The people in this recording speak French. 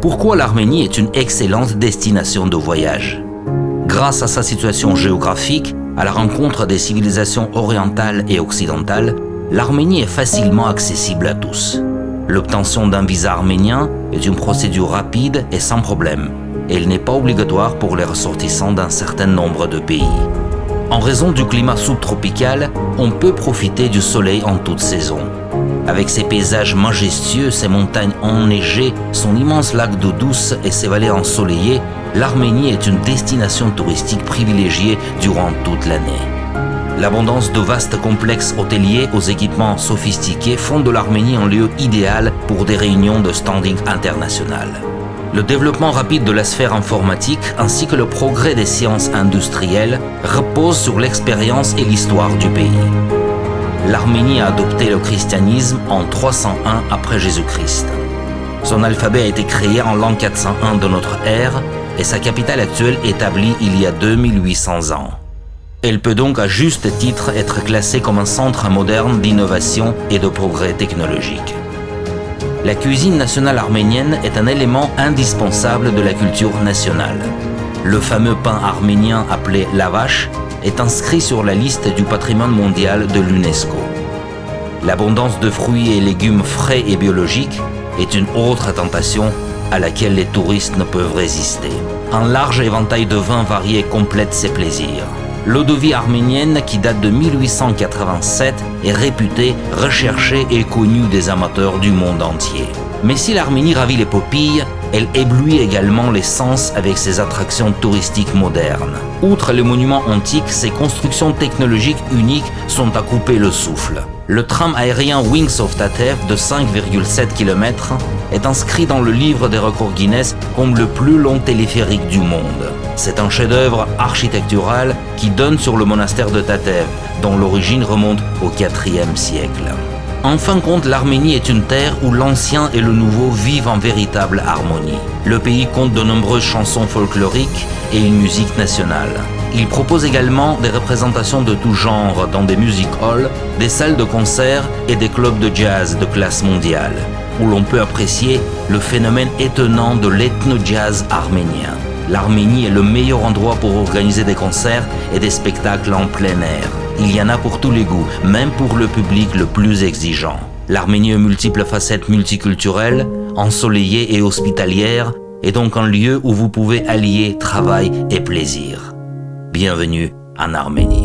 Pourquoi l'Arménie est une excellente destination de voyage? Grâce à sa situation géographique, à la rencontre des civilisations orientales et occidentales, l'Arménie est facilement accessible à tous. L'obtention d'un visa arménien est une procédure rapide et sans problème, et elle n'est pas obligatoire pour les ressortissants d'un certain nombre de pays. En raison du climat subtropical, on peut profiter du soleil en toute saison. Avec ses paysages majestueux, ses montagnes enneigées, son immense lac d'eau douce et ses vallées ensoleillées, l'Arménie est une destination touristique privilégiée durant toute l'année. L'abondance de vastes complexes hôteliers aux équipements sophistiqués font de l'Arménie un lieu idéal pour des réunions de standing international. Le développement rapide de la sphère informatique ainsi que le progrès des sciences industrielles reposent sur l'expérience et l'histoire du pays. L'Arménie a adopté le christianisme en 301 après Jésus-Christ. Son alphabet a été créé en l'an 401 de notre ère et sa capitale actuelle établie il y a 2800 ans. Elle peut donc à juste titre être classée comme un centre moderne d'innovation et de progrès technologique. La cuisine nationale arménienne est un élément indispensable de la culture nationale. Le fameux pain arménien appelé lavash est inscrit sur la liste du patrimoine mondial de l'UNESCO. L'abondance de fruits et légumes frais et biologiques est une autre tentation à laquelle les touristes ne peuvent résister. Un large éventail de vins variés complète ces plaisirs. L'eau-de-vie arménienne, qui date de 1887, est réputée, recherchée et connue des amateurs du monde entier. Mais si l'Arménie ravit les papilles, elle éblouit également les sens avec ses attractions touristiques modernes. Outre les monuments antiques, ses constructions technologiques uniques sont à couper le souffle. Le tram aérien Wings of Tatev de 5,7 km est inscrit dans le livre des records Guinness comme le plus long téléphérique du monde. C'est un chef-d'œuvre architectural qui donne sur le monastère de Tatev, dont l'origine remonte au IVe siècle. En fin de compte, l'Arménie est une terre où l'ancien et le nouveau vivent en véritable harmonie. Le pays compte de nombreuses chansons folkloriques et une musique nationale. Il propose également des représentations de tout genre dans des music halls, des salles de concert et des clubs de jazz de classe mondiale, où l'on peut apprécier le phénomène étonnant de l'ethno-jazz arménien. L'Arménie est le meilleur endroit pour organiser des concerts et des spectacles en plein air. Il y en a pour tous les goûts, même pour le public le plus exigeant. L'Arménie aux multiples facettes multiculturelles, ensoleillée et hospitalière, est donc un lieu où vous pouvez allier travail et plaisir. Bienvenue en Arménie.